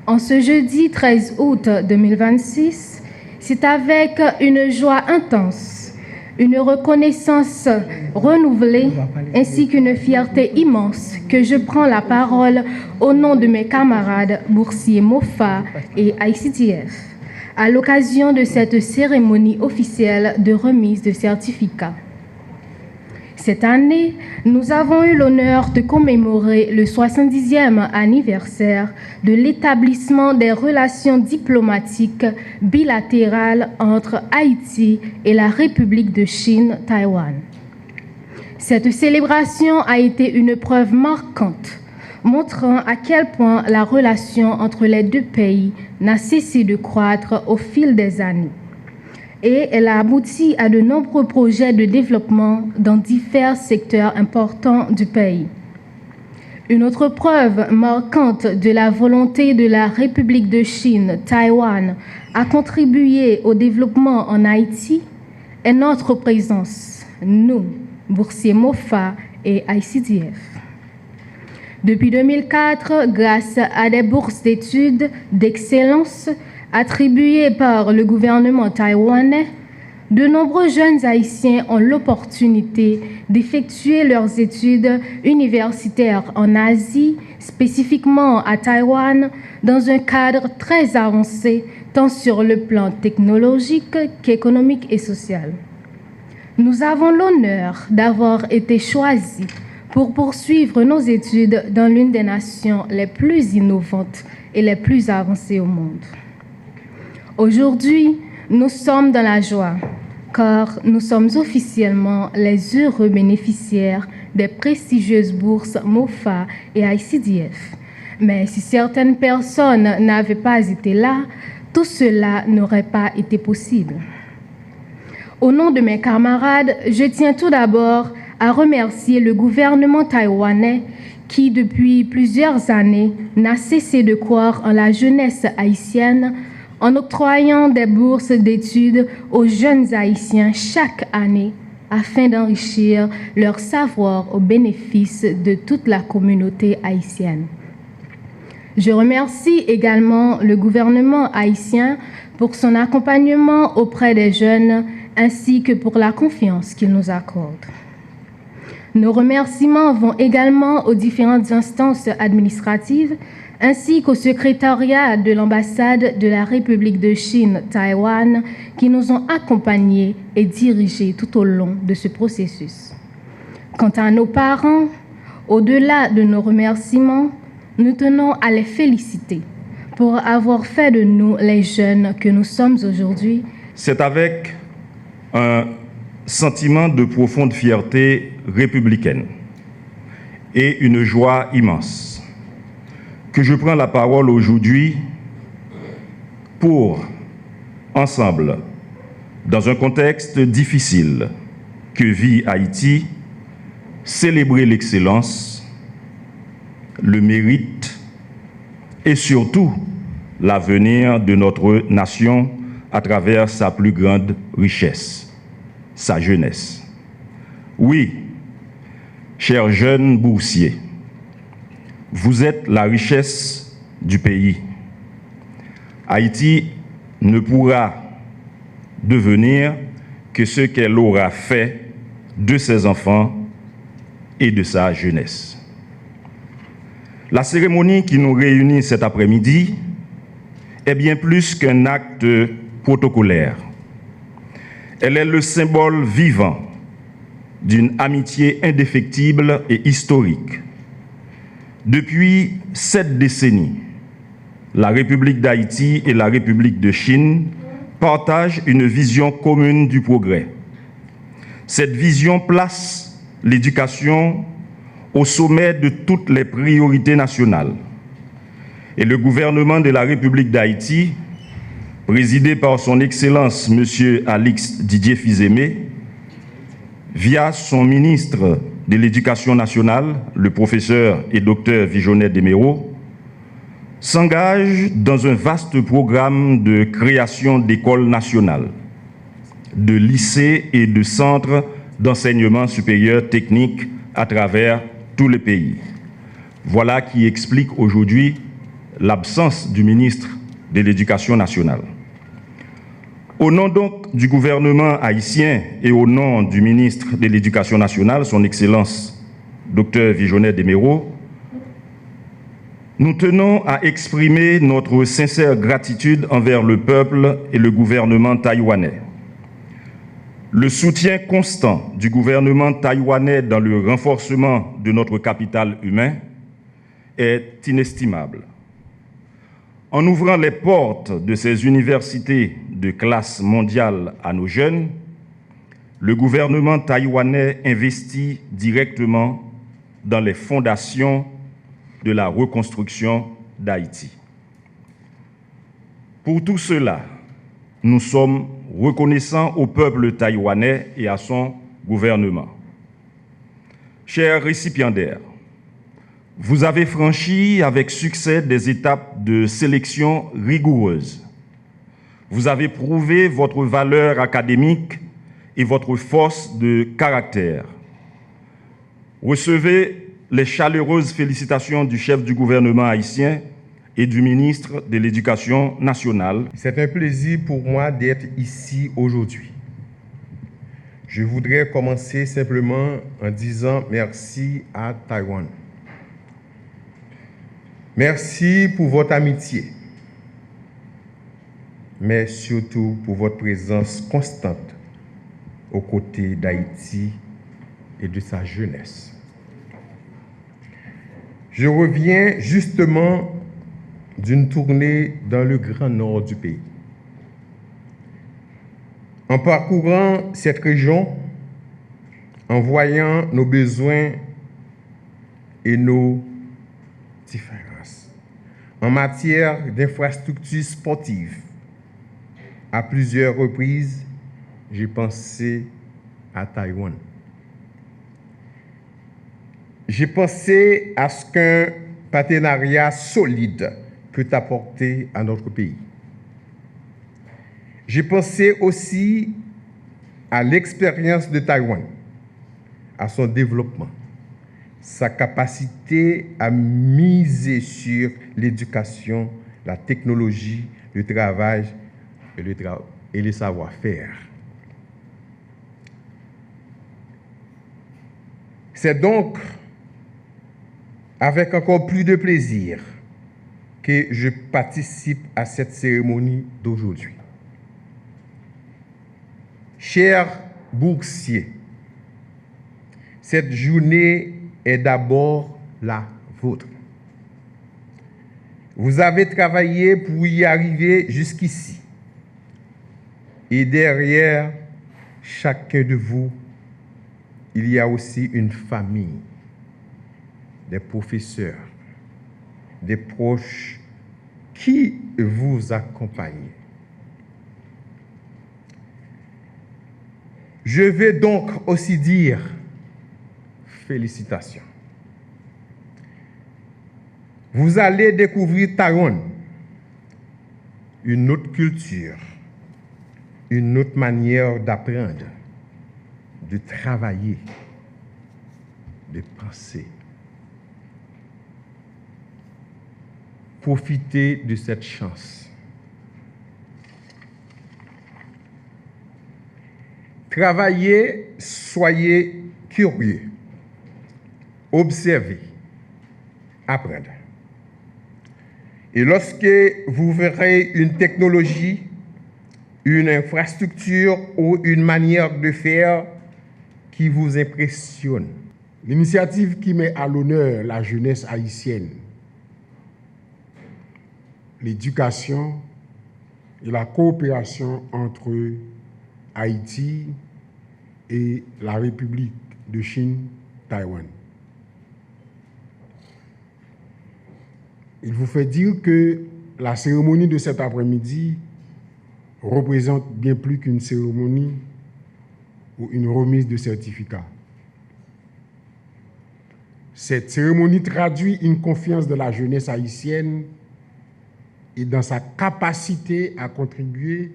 En ce jeudi 13 août 2026, c'est avec une joie intense, une reconnaissance renouvelée ainsi qu'une fierté immense que je prends la parole au nom de mes camarades boursiers MOFA et ICTF à l'occasion de cette cérémonie officielle de remise de certificats. Cette année, nous avons eu l'honneur de commémorer le 70e anniversaire de l'établissement des relations diplomatiques bilatérales entre Haïti et la République de Chine, Taïwan. Cette célébration a été une preuve marquante, montrant à quel point la relation entre les deux pays n'a cessé de croître au fil des années. Et elle a abouti à de nombreux projets de développement dans divers secteurs importants du pays. Une autre preuve marquante de la volonté de la République de Chine, Taïwan, à contribuer au développement en Haïti est notre présence, nous, boursiers MOFA et ICTF. Depuis 2004, grâce à des bourses d'études d'excellence attribuées par le gouvernement taïwanais, de nombreux jeunes Haïtiens ont l'opportunité d'effectuer leurs études universitaires en Asie, spécifiquement à Taïwan, dans un cadre très avancé, tant sur le plan technologique qu'économique et social. Nous avons l'honneur d'avoir été choisis pour poursuivre nos études dans l'une des nations les plus innovantes et les plus avancées au monde. Aujourd'hui, nous sommes dans la joie, car nous sommes officiellement les heureux bénéficiaires des prestigieuses bourses MOFA et ICDF. Mais si certaines personnes n'avaient pas été là, tout cela n'aurait pas été possible. Au nom de mes camarades, je tiens tout d'abord à remercier le gouvernement taïwanais qui, depuis plusieurs années, n'a cessé de croire en la jeunesse haïtienne en octroyant des bourses d'études aux jeunes Haïtiens chaque année afin d'enrichir leur savoir au bénéfice de toute la communauté haïtienne. Je remercie également le gouvernement haïtien pour son accompagnement auprès des jeunes ainsi que pour la confiance qu'il nous accorde. Nos remerciements vont également aux différentes instances administratives ainsi qu'au secrétariat de l'ambassade de la République de Chine, Taïwan, qui nous ont accompagnés et dirigés tout au long de ce processus. Quant à nos parents, au-delà de nos remerciements, nous tenons à les féliciter pour avoir fait de nous les jeunes que nous sommes aujourd'hui. C'est avec un sentiment de profonde fierté républicaine et une joie immense que je prends la parole aujourd'hui pour, ensemble, dans un contexte difficile que vit Haïti, célébrer l'excellence, le mérite et surtout l'avenir de notre nation à travers sa plus grande richesse, sa jeunesse. Oui, chers jeunes boursiers, vous êtes la richesse du pays. Haïti ne pourra devenir que ce qu'elle aura fait de ses enfants et de sa jeunesse. La cérémonie qui nous réunit cet après-midi est bien plus qu'un acte protocolaire. Elle est le symbole vivant d'une amitié indéfectible et historique. Depuis 7 décennies, la République d'Haïti et la République de Chine partagent une vision commune du progrès. Cette vision place l'éducation au sommet de toutes les priorités nationales. Et le gouvernement de la République d'Haïti, présidé par son Excellence M. Alix Didier Fils-Aimé, via son ministre de l'Éducation nationale, le professeur et docteur Vijonnet Desméreaux, s'engage dans un vaste programme de création d'écoles nationales, de lycées et de centres d'enseignement supérieur technique à travers tout le pays. Voilà qui explique aujourd'hui l'absence du ministre de l'Éducation nationale. Au nom donc du gouvernement haïtien et au nom du ministre de l'Éducation nationale, son Excellence Dr Vijonnet Desmero, nous tenons à exprimer notre sincère gratitude envers le peuple et le gouvernement taïwanais. Le soutien constant du gouvernement taïwanais dans le renforcement de notre capital humain est inestimable. En ouvrant les portes de ces universités de classe mondiale à nos jeunes, le gouvernement taïwanais investit directement dans les fondations de la reconstruction d'Haïti. Pour tout cela, nous sommes reconnaissants au peuple taïwanais et à son gouvernement. Chers récipiendaires, vous avez franchi avec succès des étapes de sélection rigoureuses. Vous avez prouvé votre valeur académique et votre force de caractère. Recevez les chaleureuses félicitations du chef du gouvernement haïtien et du ministre de l'Éducation nationale. C'est un plaisir pour moi d'être ici aujourd'hui. Je voudrais commencer simplement en disant merci à Taïwan. Merci pour votre amitié, mais surtout pour votre présence constante aux côtés d'Haïti et de sa jeunesse. Je reviens justement d'une tournée dans le grand nord du pays. En parcourant cette région, en voyant nos besoins et nos différences en matière d'infrastructures sportives, à plusieurs reprises, j'ai pensé à Taïwan. J'ai pensé à ce qu'un partenariat solide peut apporter à notre pays. J'ai pensé aussi à l'expérience de Taïwan, à son développement, sa capacité à miser sur l'éducation, la technologie, le travail et le savoir-faire. C'est donc avec encore plus de plaisir que je participe à cette cérémonie d'aujourd'hui. Chers boursiers, cette journée est d'abord la vôtre. Vous avez travaillé pour y arriver jusqu'ici. Et derrière chacun de vous, il y a aussi une famille, des professeurs, des proches qui vous accompagnent. Je vais donc aussi dire félicitations. Vous allez découvrir Taïwan, une autre culture, une autre manière d'apprendre, de travailler, de penser. Profitez de cette chance. Travaillez, soyez curieux, observez, apprenez. Et lorsque vous verrez une technologie, une infrastructure ou une manière de faire qui vous impressionne, l'initiative qui met à l'honneur la jeunesse haïtienne, l'éducation et la coopération entre Haïti et la République de Chine, Taïwan. Il vous fait dire que la cérémonie de cet après-midi représente bien plus qu'une cérémonie ou une remise de certificat. Cette cérémonie traduit une confiance de la jeunesse haïtienne et dans sa capacité à contribuer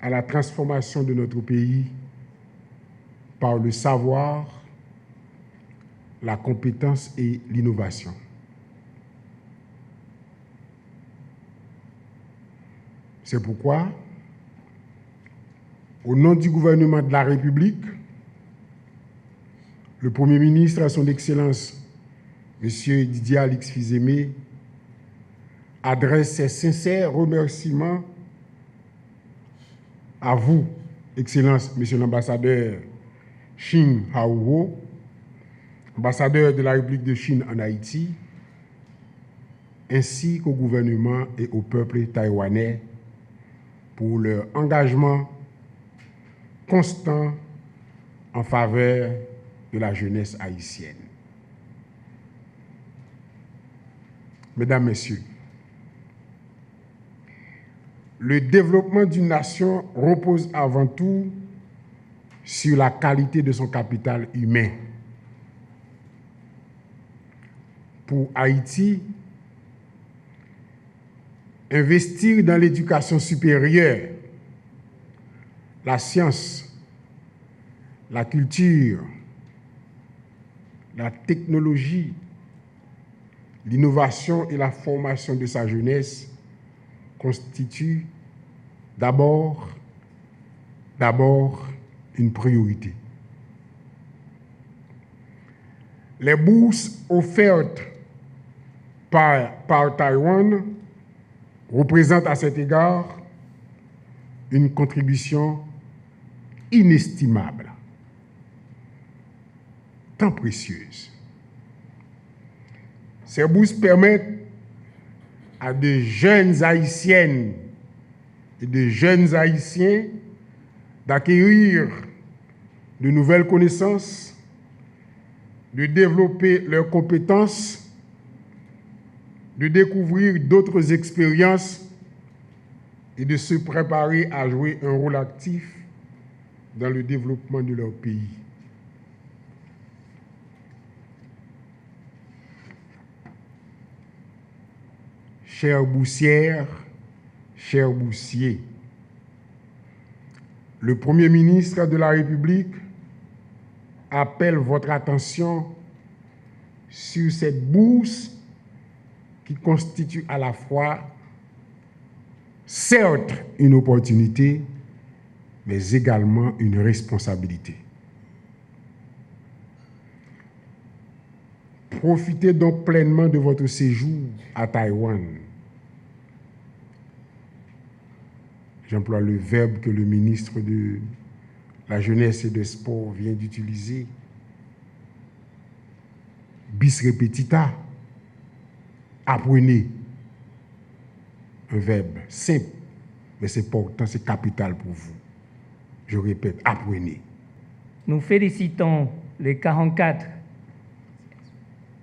à la transformation de notre pays par le savoir, la compétence et l'innovation. C'est pourquoi, au nom du gouvernement de la République, le Premier ministre, à son Excellence, M. Didier Alix Fils-Aimé, adresse ses sincères remerciements à vous, Excellence, Monsieur l'ambassadeur Shin Haowo, ambassadeur de la République de Chine en Haïti, ainsi qu'au gouvernement et au peuple taïwanais pour leur engagement constant en faveur de la jeunesse haïtienne. Mesdames, Messieurs, le développement d'une nation repose avant tout sur la qualité de son capital humain. Pour Haïti, investir dans l'éducation supérieure, la science, la culture, la technologie, l'innovation et la formation de sa jeunesse constituent d'abord une priorité. Les bourses offertes par Taïwan représentent à cet égard une contribution inestimable, tant précieuse. Ces bourses permettent à de jeunes Haïtiennes et de jeunes Haïtiens d'acquérir de nouvelles connaissances, de développer leurs compétences, de découvrir d'autres expériences et de se préparer à jouer un rôle actif dans le développement de leur pays. Chères Boussières, chers Boussiers, le Premier ministre de la République appelle votre attention sur cette bourse qui constitue à la fois, certes, une opportunité, mais également une responsabilité. Profitez donc pleinement de votre séjour à Taïwan. J'emploie le verbe que le ministre de la Jeunesse et des Sports vient d'utiliser. Bis repetita. Apprenez. Un verbe simple, mais c'est important, c'est capital pour vous. Je répète, apprenez. Nous félicitons les 44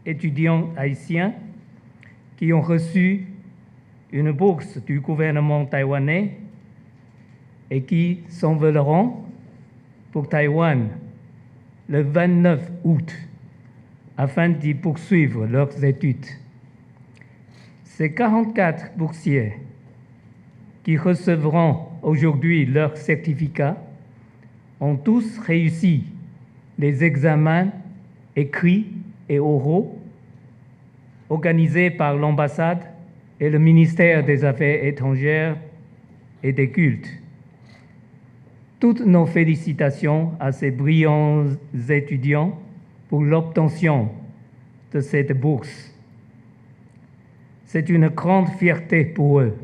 étudiants haïtiens qui ont reçu une bourse du gouvernement taïwanais et qui s'envoleront pour Taïwan le 29 août afin d'y poursuivre leurs études. Ces 44 boursiers qui recevront aujourd'hui leur certificat ont tous réussi les examens écrits et oraux organisés par l'ambassade et le ministère des Affaires étrangères et des cultes. Toutes nos félicitations à ces brillants étudiants pour l'obtention de cette bourse. C'est une grande fierté pour eux.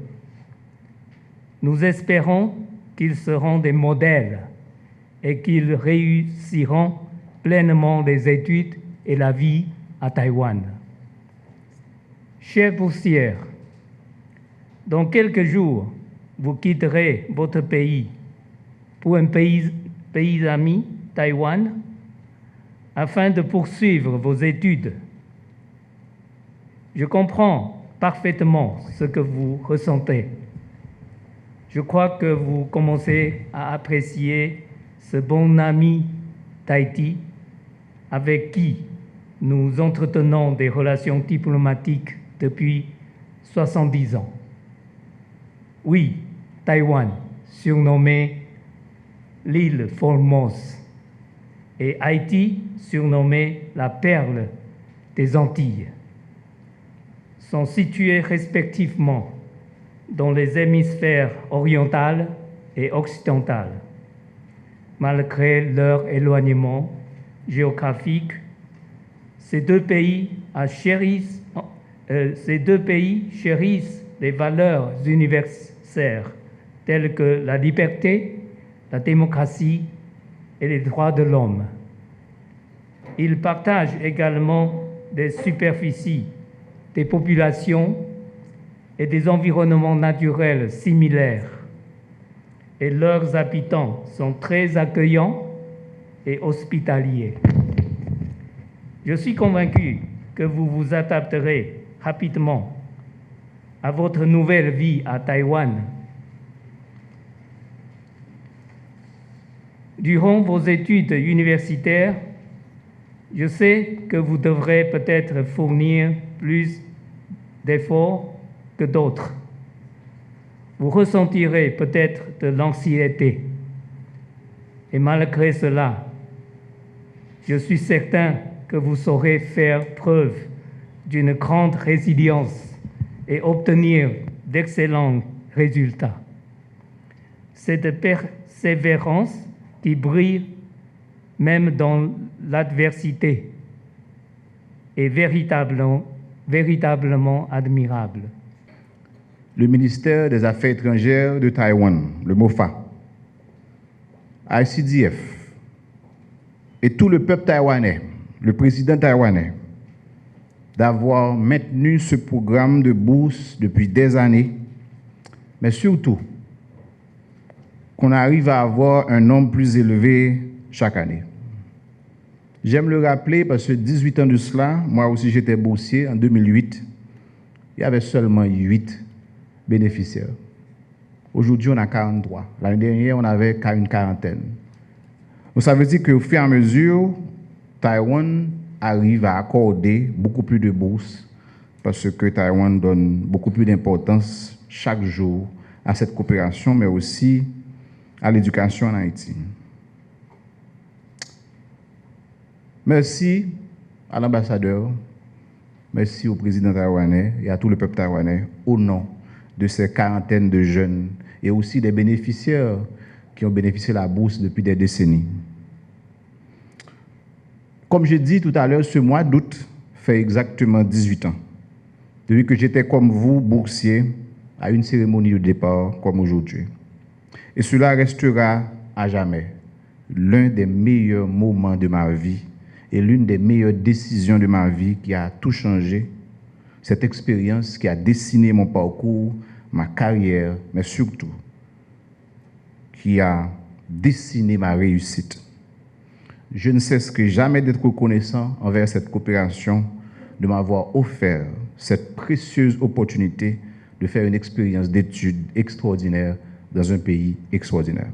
Nous espérons qu'ils seront des modèles et qu'ils réussiront pleinement les études et la vie à Taïwan. Chers boursières, dans quelques jours, vous quitterez votre pays pour un pays ami, Taïwan, afin de poursuivre vos études. Je comprends parfaitement ce que vous ressentez. Je crois que vous commencez à apprécier ce bon ami d'Haïti avec qui nous entretenons des relations diplomatiques depuis 70 ans. Oui, Taïwan, surnommé l'île Formose, et Haïti, surnommé la perle des Antilles, sont situés respectivement dans les hémisphères oriental et occidental. Malgré leur éloignement géographique, ces deux pays chérissent des valeurs universelles telles que la liberté, la démocratie et les droits de l'homme. Ils partagent également des superficies, des populations et des environnements naturels similaires. Et leurs habitants sont très accueillants et hospitaliers. Je suis convaincu que vous vous adapterez rapidement à votre nouvelle vie à Taïwan. Durant vos études universitaires, je sais que vous devrez peut-être fournir plus d'efforts que d'autres. Vous ressentirez peut-être de l'anxiété. Et malgré cela, je suis certain que vous saurez faire preuve d'une grande résilience et obtenir d'excellents résultats. Cette persévérance qui brille même dans l'adversité est véritablement admirable. Le ministère des Affaires étrangères de Taïwan, le MOFA, ICDF et tout le peuple taïwanais, le président taïwanais, d'avoir maintenu ce programme de bourse depuis des années, mais surtout qu'on arrive à avoir un nombre plus élevé chaque année. J'aime le rappeler parce que 18 ans de cela, moi aussi j'étais boursier en 2008, il y avait seulement 8 bénéficiaires. Aujourd'hui, on a 43. L'année dernière, on avait une quarantaine. Donc, ça veut dire qu'au fur et à mesure, Taïwan arrive à accorder beaucoup plus de bourses parce que Taïwan donne beaucoup plus d'importance chaque jour à cette coopération, mais aussi à l'éducation en Haïti. Merci à l'ambassadeur, merci au président taïwanais et à tout le peuple taïwanais au nom de ces quarantaines de jeunes et aussi des bénéficiaires qui ont bénéficié de la bourse depuis des décennies. Comme j'ai dit tout à l'heure, ce mois d'août fait exactement 18 ans, depuis que j'étais comme vous, boursier, à une cérémonie de départ comme aujourd'hui. Et cela restera à jamais l'un des meilleurs moments de ma vie et l'une des meilleures décisions de ma vie qui a tout changé. Cette expérience qui a dessiné mon parcours, ma carrière, mais surtout qui a dessiné ma réussite. Je ne cesserai jamais d'être reconnaissant envers cette coopération, de m'avoir offert cette précieuse opportunité de faire une expérience d'études extraordinaire dans un pays extraordinaire.